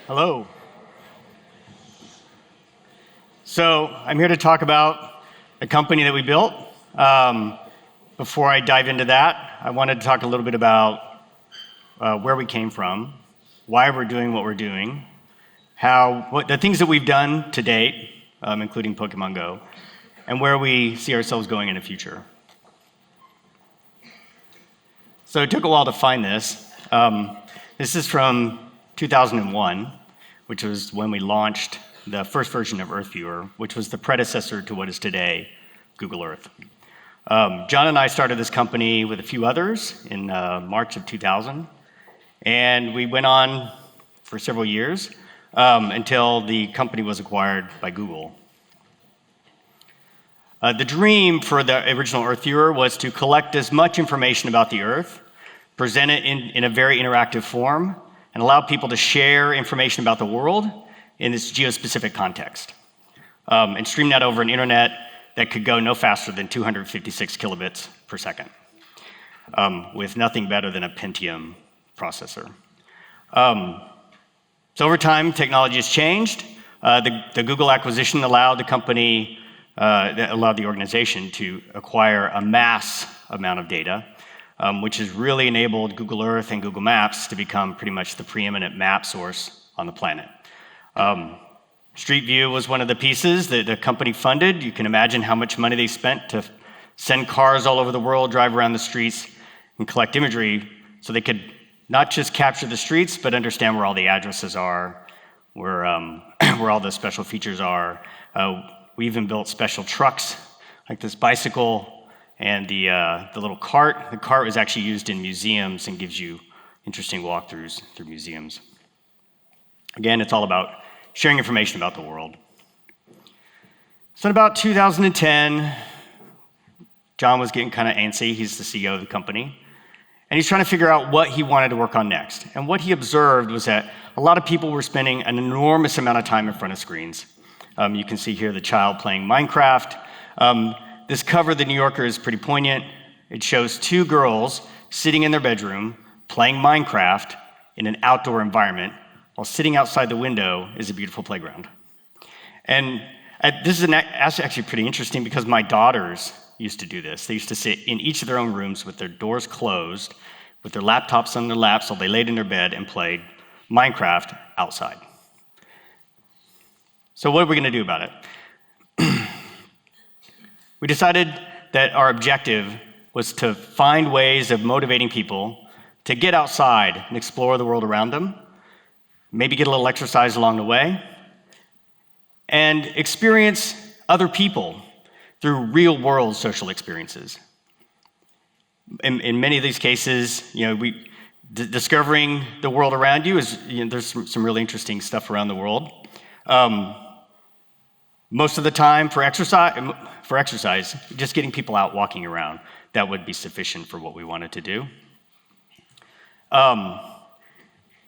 Hello. So I'm here to talk about the company that we built. Before I dive into that, I wanted to talk a little bit about where we came from, why we're doing what we're doing, the things that we've done to date, including Pokemon Go, and where we see ourselves going in the future. So it took a while to find this. This is from 2001, which was when we launched the first version of Earthviewer, which was the predecessor to what is today Google Earth. John and I started this company with a few others in March of 2000, and we went on for several years until the company was acquired by Google. The dream for the original Earthviewer was to collect as much information about the Earth, present it in a very interactive form, and allow people to share information about the world in this geospecific context, and stream that over an internet that could go no faster than 256 kilobits per second, with nothing better than a Pentium processor. So over time, technology has changed. The Google acquisition allowed the organization to acquire a mass amount of data, which has really enabled Google Earth and Google Maps to become pretty much the preeminent map source on the planet. Street View was one of the pieces that the company funded. You can imagine how much money they spent to send cars all over the world, drive around the streets, and collect imagery so they could not just capture the streets, but understand where all the addresses are, where all the special features are. We even built special trucks, like this bicycle and the little cart. The cart was actually used in museums and gives you interesting walkthroughs through museums. Again, it's all about sharing information about the world. So in about 2010, John was getting kind of antsy. He's the CEO of the company. And he's trying to figure out what he wanted to work on next. And what he observed was that a lot of people were spending an enormous amount of time in front of screens. You can see here the child playing Minecraft. This cover of The New Yorker is pretty poignant. It shows two girls sitting in their bedroom playing Minecraft in an outdoor environment, while sitting outside the window is a beautiful playground. And this is actually pretty interesting because my daughters used to do this. They used to sit in each of their own rooms with their doors closed, with their laptops on their laps while they laid in their bed and played Minecraft outside. So what are we going to do about it? We decided that our objective was to find ways of motivating people to get outside and explore the world around them, maybe get a little exercise along the way, and experience other people through real-world social experiences. In many of these cases, discovering the world around you is, there's some really interesting stuff around the world. Most of the time for exercise, just getting people out walking around, that would be sufficient for what we wanted to do. But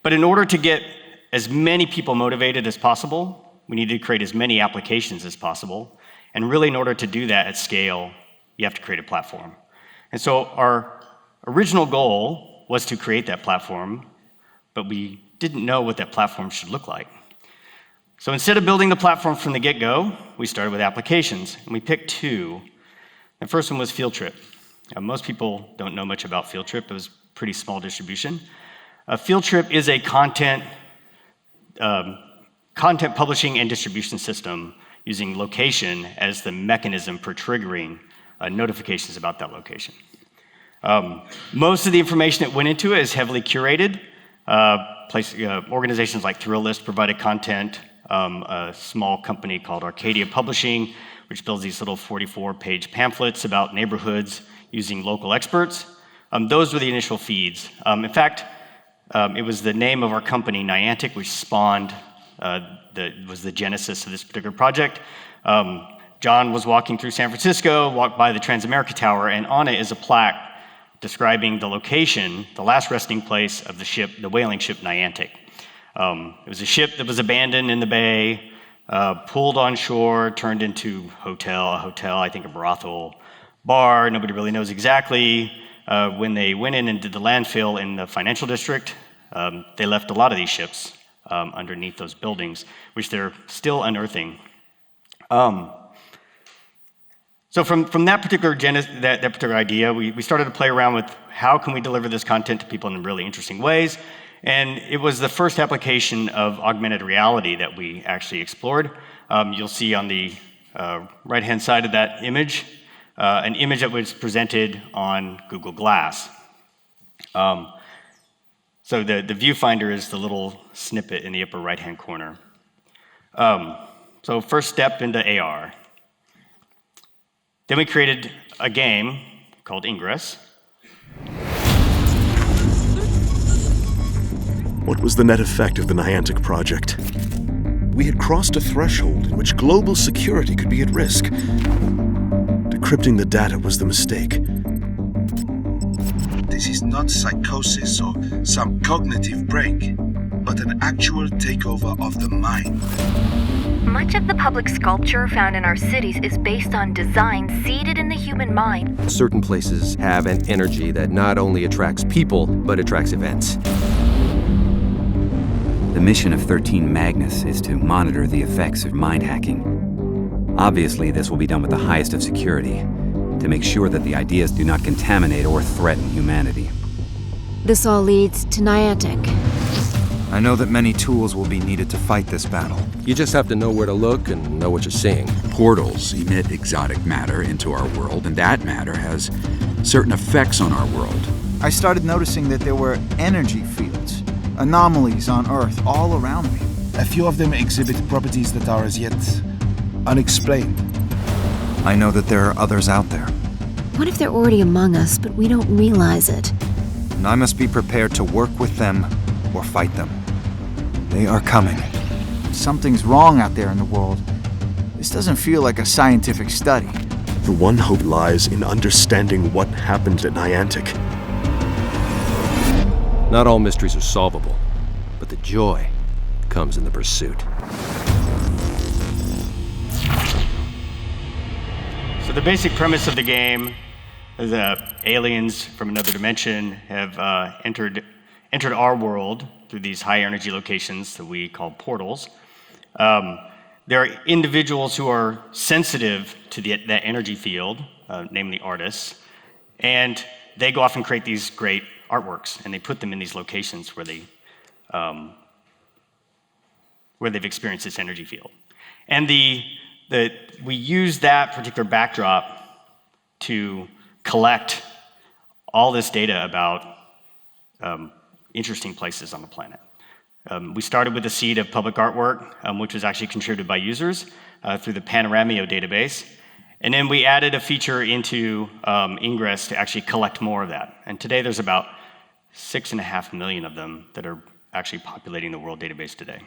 in order to get as many people motivated as possible, we need to create as many applications as possible. And really, in order to do that at scale, you have to create a platform. And so our original goal was to create that platform, but we didn't know what that platform should look like. So instead of building the platform from the get-go, we started with applications, and we picked two. The first one was Field Trip. Most people don't know much about Field Trip. It was a pretty small distribution. Field Trip is a content publishing and distribution system using location as the mechanism for triggering notifications about that location. Most of the information that went into it is heavily curated. Organizations like Thrillist provided content. A small company called Arcadia Publishing, which builds these little 44-page pamphlets about neighborhoods using local experts. Those were the initial feeds. In fact, it was the name of our company, Niantic, which spawned, was the genesis of this particular project. John was walking through San Francisco, walked by the Transamerica Tower, and on it is a plaque describing the location, the last resting place of the ship, the whaling ship Niantic. It was a ship that was abandoned in the bay, pulled on shore, turned into a hotel, I think a brothel, bar, nobody really knows exactly. When they went in and did the landfill in the financial district, they left a lot of these ships underneath those buildings, which they're still unearthing. So from that particular that particular idea, we started to play around with how can we deliver this content to people in really interesting ways. And it was the first application of augmented reality that we actually explored. You'll see on the right-hand side of that image, an image that was presented on Google Glass. So the viewfinder is the little snippet in the upper right-hand corner. So first step into AR. Then we created a game called Ingress. What was the net effect of the Niantic project? We had crossed a threshold in which global security could be at risk. Decrypting the data was the mistake. This is not psychosis or some cognitive break, but an actual takeover of the mind. Much of the public sculpture found in our cities is based on design seeded in the human mind. Certain places have an energy that not only attracts people, but attracts events. The mission of 13 Magnus is to monitor the effects of mind hacking. Obviously, this will be done with the highest of security, to make sure that the ideas do not contaminate or threaten humanity. This all leads to Niantic. I know that many tools will be needed to fight this battle. You just have to know where to look and know what you're seeing. Portals emit exotic matter into our world, and that matter has certain effects on our world. I started noticing that there were energy fields, anomalies on Earth all around me. A few of them exhibit properties that are as yet unexplained. I know that there are others out there, What if they're already among us, but we don't realize it? and I must be prepared to work with them or fight them. They are coming. Something's wrong out there in the world. This doesn't feel like a scientific study. The one hope lies in understanding what happened at Niantic. Not all mysteries are solvable, but the joy comes in the pursuit. So the basic premise of the game is that aliens from another dimension have entered our world through these high energy locations that we call portals. There are individuals who are sensitive to that energy field, namely artists, and they go off and create these great artworks, and they put them in these locations where they've experienced this energy field. And we use that particular backdrop to collect all this data about interesting places on the planet. We started with a seed of public artwork, which was actually contributed by users through the Panoramio database. And then we added a feature into Ingress to actually collect more of that. And today there's about 6.5 million of them that are actually populating the world database today.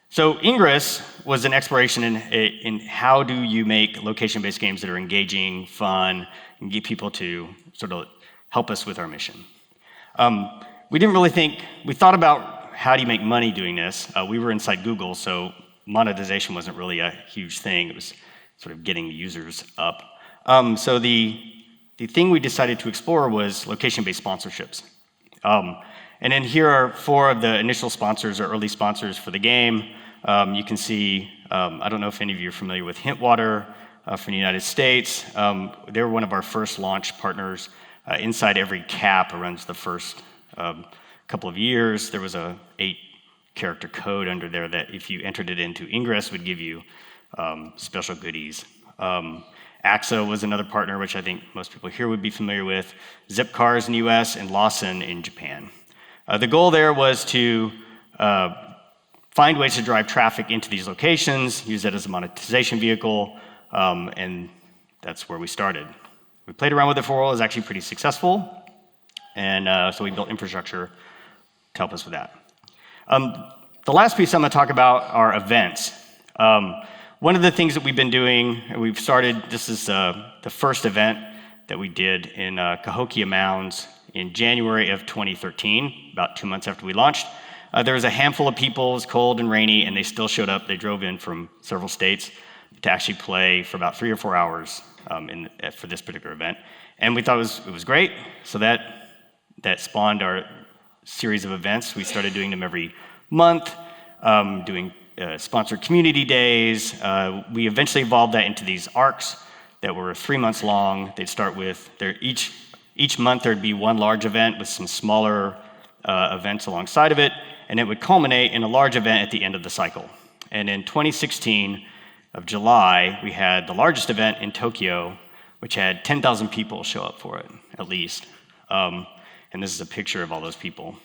So Ingress was an exploration in how do you make location-based games that are engaging, fun, and get people to sort of help us with our mission. We thought about how do you make money doing this. We were inside Google, so monetization wasn't really a huge thing. It was sort of getting users up. So the thing we decided to explore was location-based sponsorships. And then here are 4 of the initial sponsors or early sponsors for the game. You can see, I don't know if any of you are familiar with Hintwater from the United States. They were one of our first launch partners. Inside every cap around the first couple of years, there was a 8-character code under there that if you entered it into Ingress would give you special goodies. AXA was another partner, which I think most people here would be familiar with. Zipcars in the US and Lawson in Japan. The goal there was to find ways to drive traffic into these locations, use that as a monetization vehicle, and that's where we started. We played around with it for a while. It was actually pretty successful, and so we built infrastructure to help us with that. The last piece I'm going to talk about are events. One of the things that we've been doing, we've started, this is the first event that we did in Cahokia Mounds in January of 2013, about 2 months after we launched. There was a handful of people, it was cold and rainy, and they still showed up. They drove in from several states to actually play for about 3 or 4 hours for this particular event. And we thought it was great, so that spawned series of events. We started doing them every month, doing sponsored community days. We eventually evolved that into these arcs that were 3 months long. They'd start with, each month there'd be one large event with some smaller events alongside of it, and it would culminate in a large event at the end of the cycle. And in 2016 of July, we had the largest event in Tokyo, which had 10,000 people show up for it, at least. And this is a picture of all those people.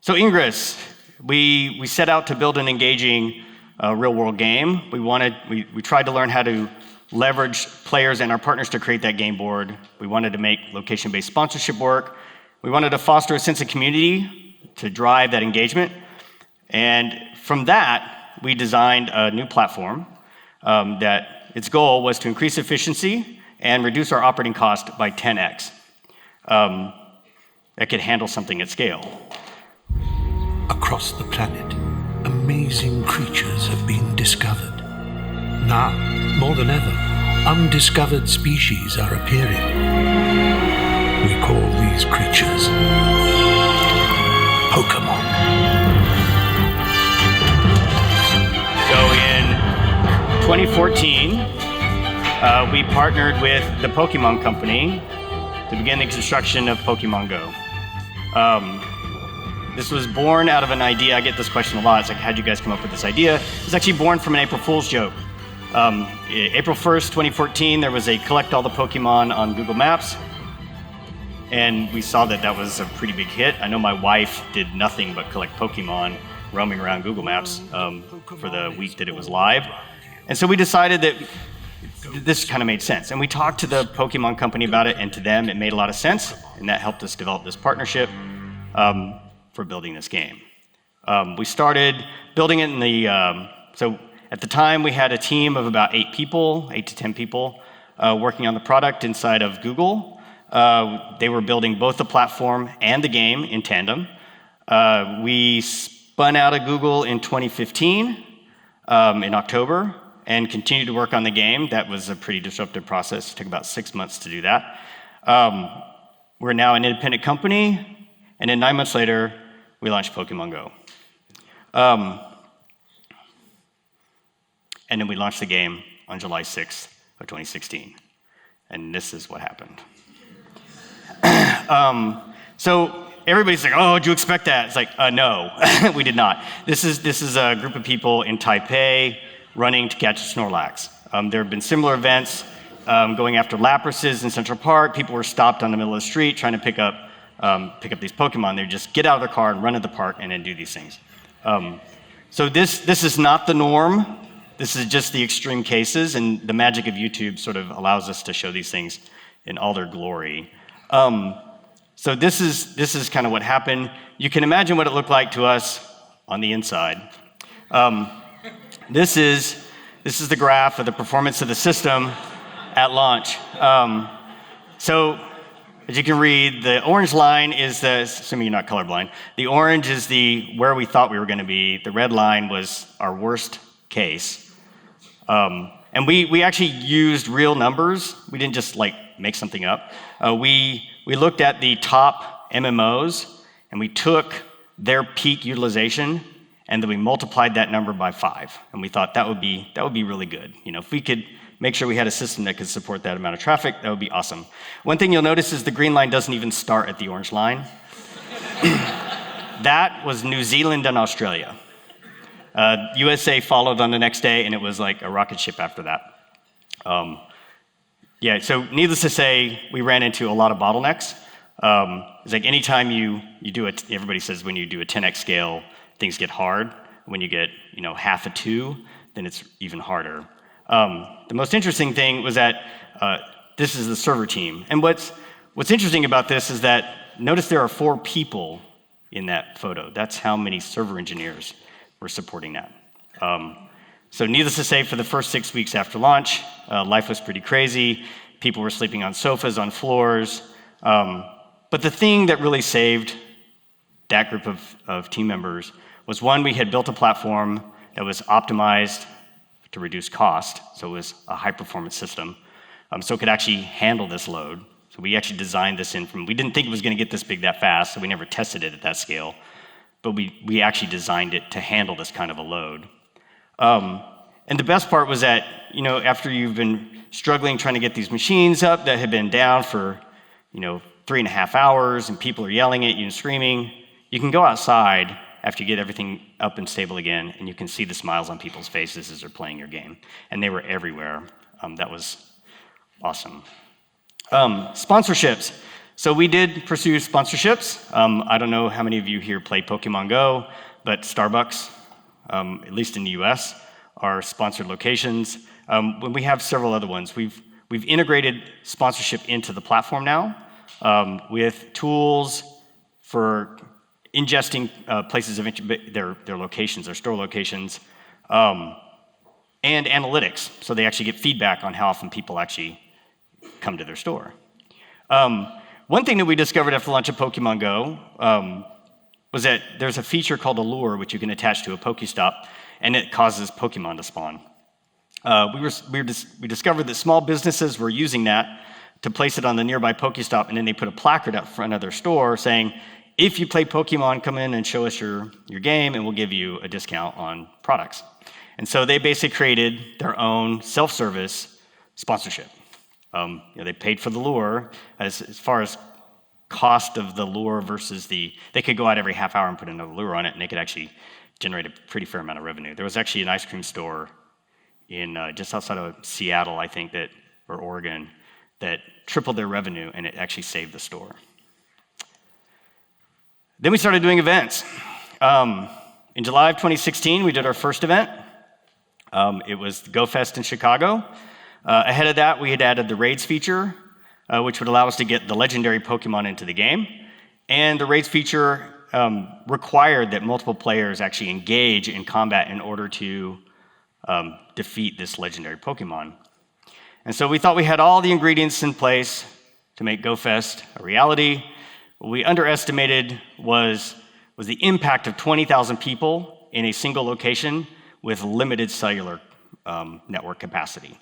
So Ingress, we set out to build an engaging real-world game. We tried to learn how to leverage players and our partners to create that game board. We wanted to make location-based sponsorship work. We wanted to foster a sense of community to drive that engagement. And from that, we designed a new platform that its goal was to increase efficiency and reduce our operating cost by 10x. That could handle something at scale. Across the planet, amazing creatures have been discovered. Now, more than ever, undiscovered species are appearing. We call these creatures Pokemon. So in 2014, we partnered with the Pokemon Company to begin the construction of Pokemon Go. This was born out of an idea. I get this question a lot. It's like, how'd you guys come up with this idea? It was actually born from an April Fool's joke. April 1st, 2014, there was a collect all the Pokemon on Google Maps. And we saw that was a pretty big hit. I know my wife did nothing but collect Pokemon roaming around Google Maps for the week that it was live. And so we decided that this kind of made sense. And we talked to the Pokemon Company about it, and to them it made a lot of sense. And that helped us develop this partnership for building this game. We started building it in so at the time we had a team of about 8 to 10 people working on the product inside of Google. They were building both the platform and the game in tandem. We spun out of Google in 2015 in October and continued to work on the game. That was a pretty disruptive process. It took about 6 months to do that. We're now an independent company, and then 9 months later, we launched Pokemon Go. And then we launched the game on July 6th of 2016. And this is what happened. So everybody's like, oh, did you expect that? It's like, no, we did not. This is a group of people in Taipei running to catch a Snorlax. There have been similar events going after Laprases in Central Park. People were stopped on the middle of the street trying to pick up these Pokemon. They would just get out of their car and run to the park and then do these things. So this is not the norm. This is just the extreme cases, and the magic of YouTube sort of allows us to show these things in all their glory. So this is kind of what happened. You can imagine what it looked like to us on the inside. This is the graph of the performance of the system at launch. So as you can read, the orange line is assuming you're not colorblind, the orange is where we thought we were going to be. The red line was our worst case. And we actually used real numbers. We didn't just make something up. We looked at the top MMOs, and we took their peak utilization, and then we multiplied that number by 5. And we thought that would be really good. If we could make sure we had a system that could support that amount of traffic, that would be awesome. One thing you'll notice is the green line doesn't even start at the orange line. That was New Zealand and Australia. USA followed on the next day, and it was like a rocket ship after that. So needless to say, we ran into a lot of bottlenecks. It's like anytime you do it, everybody says when you do a 10x scale, things get hard. When you get half a 2, then it's even harder. The most interesting thing was that this is the server team. And what's interesting about this is that notice there are 4 people in that photo. That's how many server engineers were supporting that. So needless to say, for the first 6 weeks after launch, life was pretty crazy. People were sleeping on sofas, on floors. But the thing that really saved that group of team members was, one, we had built a platform that was optimized to reduce cost. So it was a high-performance system. So it could actually handle this load. So So we actually designed this in we didn't think it was going to get this big that fast, so we never tested it at that scale. But we actually designed it to handle this kind of a load. And the best part was that, after you've been struggling trying to get these machines up that had been down for, 3.5 hours, and people are yelling at you and screaming, you can go outside after you get everything up and stable again, and you can see the smiles on people's faces as they're playing your game. And they were everywhere. That was awesome. Sponsorships. So we did pursue sponsorships. I don't know how many of you here play Pokemon Go, but Starbucks, at least in the US, are sponsored locations. We have several other ones. We've integrated sponsorship into the platform now with tools for ingesting places of their locations, their store locations, and analytics, so they actually get feedback on how often people actually come to their store. One thing that we discovered after the launch of Pokemon Go was that there's a feature called a lure, which you can attach to a Pokestop, and it causes Pokemon to spawn. We discovered that small businesses were using that to place it on the nearby Pokestop, and then they put a placard out front of their store saying, if you play Pokemon, come in and show us your game, and we'll give you a discount on products. And so they basically created their own self-service sponsorship. They paid for the lure. As far as cost of the lure versus they could go out every half hour and put another lure on it, and they could actually generate a pretty fair amount of revenue. There was actually an ice cream store in just outside of Seattle, I think, or Oregon, that tripled their revenue, and it actually saved the store. Then we started doing events. In July of 2016, we did our first event. It was GoFest in Chicago. Ahead of that, we had added the raids feature, which would allow us to get the legendary Pokemon into the game. And the raids feature required that multiple players actually engage in combat in order to defeat this legendary Pokemon. And so we thought we had all the ingredients in place to make GoFest a reality. What we underestimated was the impact of 20,000 people in a single location with limited cellular network capacity.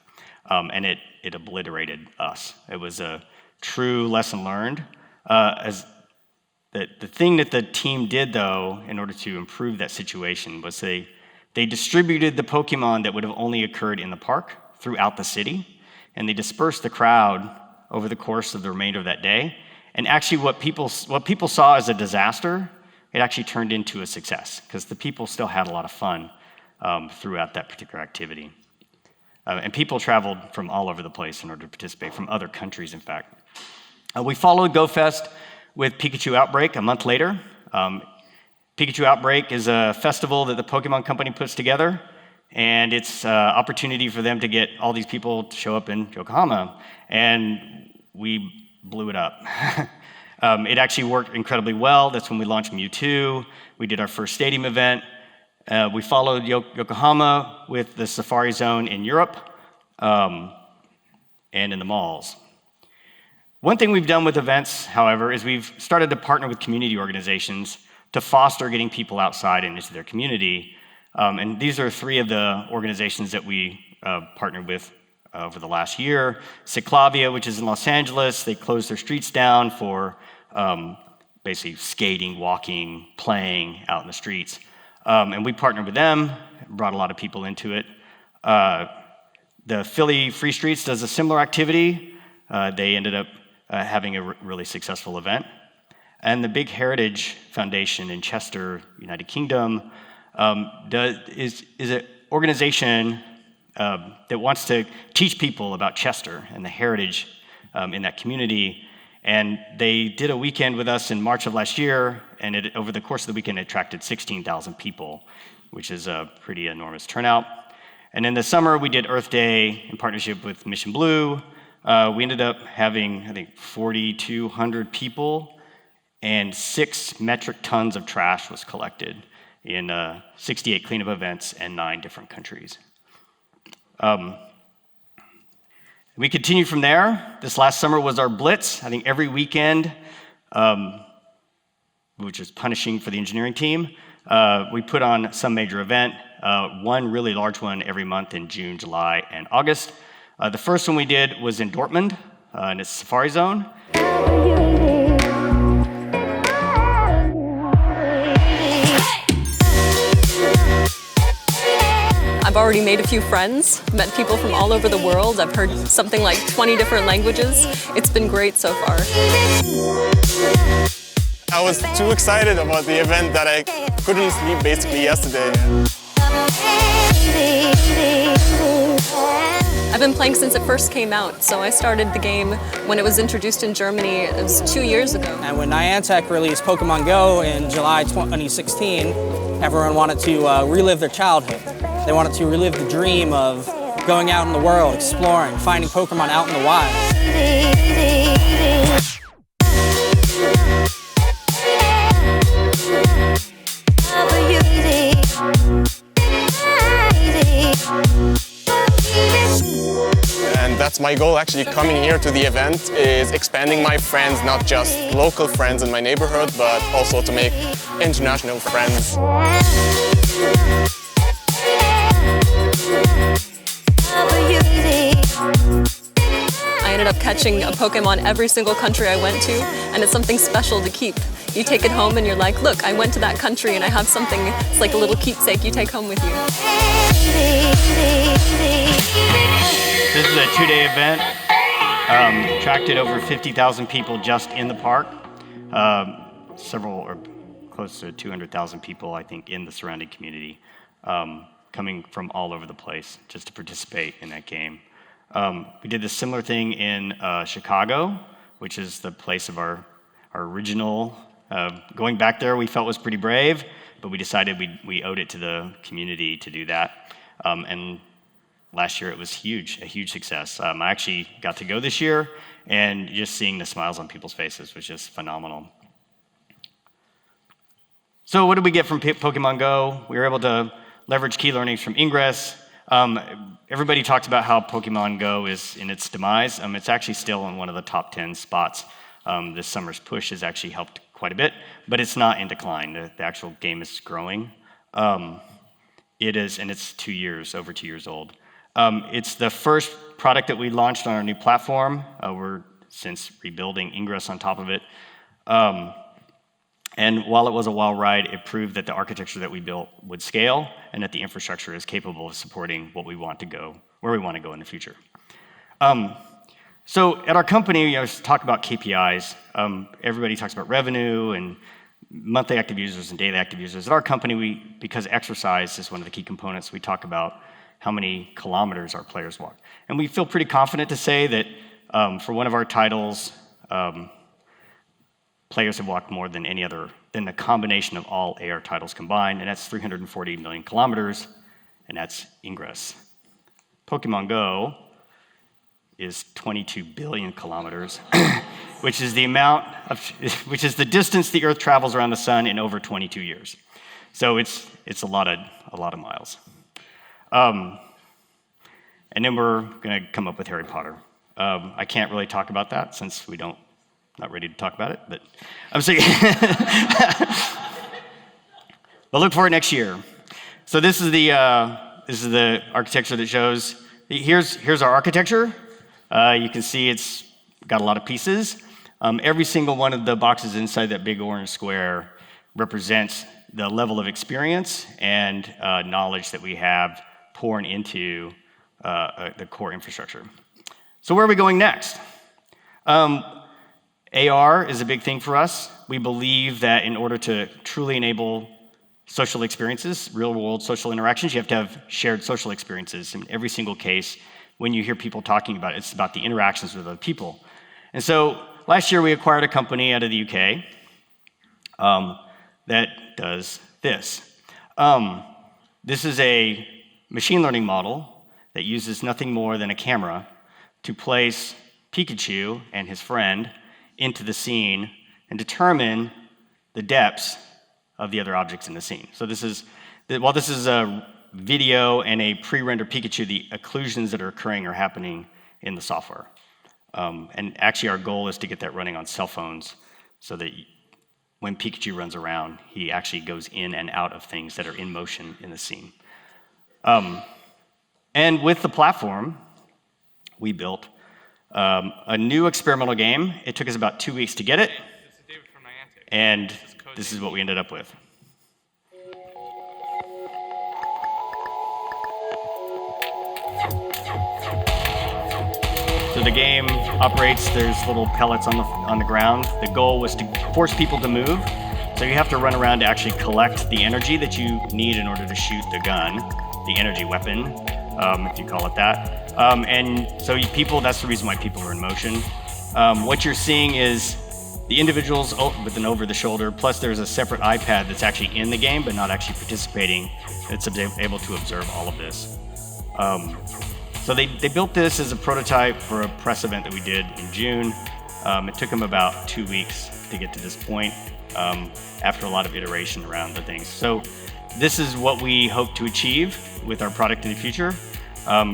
And it obliterated us. It was a true lesson learned. The thing that the team did, though, in order to improve that situation was they distributed the Pokemon that would have only occurred in the park throughout the city, and they dispersed the crowd over the course of the remainder of that day. And actually what people saw as a disaster, it actually turned into a success, because the people still had a lot of fun throughout that particular activity. And people traveled from all over the place in order to participate, from other countries, in fact. We followed GoFest with Pikachu Outbreak a month later. Pikachu Outbreak is a festival that the Pokemon Company puts together, and it's an opportunity for them to get all these people to show up in Yokohama. And we blew it up. It actually worked incredibly well. That's when we launched Mewtwo. We did our first stadium event. We followed Yokohama with the Safari Zone in Europe and in the malls. One thing we've done with events, however, is we've started to partner with community organizations to foster getting people outside and into their community. And these are 3 of the organizations that we partnered with over the last year. Ciclavia, which is in Los Angeles, they closed their streets down for basically skating, walking, playing out in the streets. And we partnered with them, brought a lot of people into it. The Philly Free Streets does a similar activity. They ended up having a really successful event. And the Big Heritage Foundation in Chester, United Kingdom, is an organization that wants to teach people about Chester and the heritage in that community. And they did a weekend with us in March of last year, and over the course of the weekend, it attracted 16,000 people, which is a pretty enormous turnout. And in the summer, we did Earth Day in partnership with Mission Blue. We ended up having, I think, 4,200 people, and 6 metric tons of trash was collected in 68 cleanup events in 9 different countries. We continued from there. This last summer was our Blitz. I think every weekend, which is punishing for the engineering team, we put on some major event, one really large one every month in June, July, and August. The first one we did was in Dortmund, in its Safari Zone. I've already made a few friends, met people from all over the world. I've heard something like 20 different languages. It's been great so far. I was too excited about the event that I couldn't sleep basically yesterday. I've been playing since it first came out, so I started the game when it was introduced in Germany. It was 2 years ago. And when Niantic released Pokemon Go in July 2016, everyone wanted to relive their childhood. They wanted to relive the dream of going out in the world, exploring, finding Pokemon out in the wild. And that's my goal actually coming here to the event, is expanding my friends, not just local friends in my neighborhood, but also to make international friends. I ended up catching a Pokemon every single country I went to, and it's something special to keep. You take it home and you're like, look, I went to that country and I have something, it's like a little keepsake you take home with you. This is a 2-day event. Attracted over 50,000 people just in the park. Several, or close to 200,000 people, I think, in the surrounding community, coming from all over the place just to participate in that game. We did a similar thing in Chicago, which is the place of our original. Going back there, we felt was pretty brave, but we decided we owed it to the community to do that. And last year it was huge, a huge success. I actually got to go this year, and just seeing the smiles on people's faces was just phenomenal. So what did we get from Pokemon Go? We were able to leverage key learnings from Ingress. Everybody talks about how Pokemon Go is in its demise. It's actually still in one of the top 10 spots. This summer's push has actually helped quite a bit, but it's not in decline. The actual game is growing. It is, and it's over 2 years old. It's the first product that we launched on our new platform. We're since rebuilding Ingress on top of it. And while it was a wild ride, it proved that the architecture that we built would scale and that the infrastructure is capable of supporting where we want to go in the future. So at our company, I talk about KPIs. Everybody talks about revenue and monthly active users and daily active users. At our company, because exercise is one of the key components, we talk about how many kilometers our players walk. And we feel pretty confident to say that for one of our titles, players have walked more than the combination of all AR titles combined, and that's 340 million kilometers, and that's Ingress. Pokemon Go is 22 billion kilometers, which is the distance the Earth travels around the sun in over 22 years. So it's a lot of miles. And then we're going to come up with Harry Potter. I can't really talk about that since not ready to talk about it, but I'm saying. But look for it next year. So this is the architecture that shows. Here's our architecture. You can see it's got a lot of pieces. Every single one of the boxes inside that big orange square represents the level of experience and knowledge that we have pouring into the core infrastructure. So where are we going next? AR is a big thing for us. We believe that in order to truly enable social experiences, real-world social interactions, you have to have shared social experiences. In every single case, when you hear people talking about it, it's about the interactions with other people. And so last year we acquired a company out of the UK that does this. This is a machine learning model that uses nothing more than a camera to place Pikachu and his friend into the scene and determine the depths of the other objects in the scene. So while this is a video and a pre-rendered Pikachu, the occlusions that are occurring are happening in the software. And actually our goal is to get that running on cell phones so that when Pikachu runs around, he actually goes in and out of things that are in motion in the scene. And with the platform, we built a new experimental game. It took us about 2 weeks to get it, and this is what we ended up with. So the game operates, there's little pellets on the ground. The goal was to force people to move. So you have to run around to actually collect the energy that you need in order to shoot the gun, the energy weapon, if you call it that. And so people, that's the reason why people are in motion. What you're seeing is the individuals with an over-the-shoulder, plus there's a separate iPad that's actually in the game, but not actually participating. It's able to observe all of this. So they built this as a prototype for a press event that we did in June. It took them about 2 weeks to get to this point after a lot of iteration around the things. So this is what we hope to achieve with our product in the future.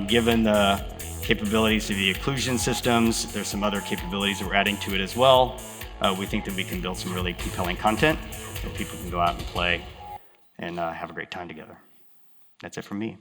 Given the capabilities of the occlusion systems, there's some other capabilities that we're adding to it as well. We think that we can build some really compelling content so people can go out and play and have a great time together. That's it from me.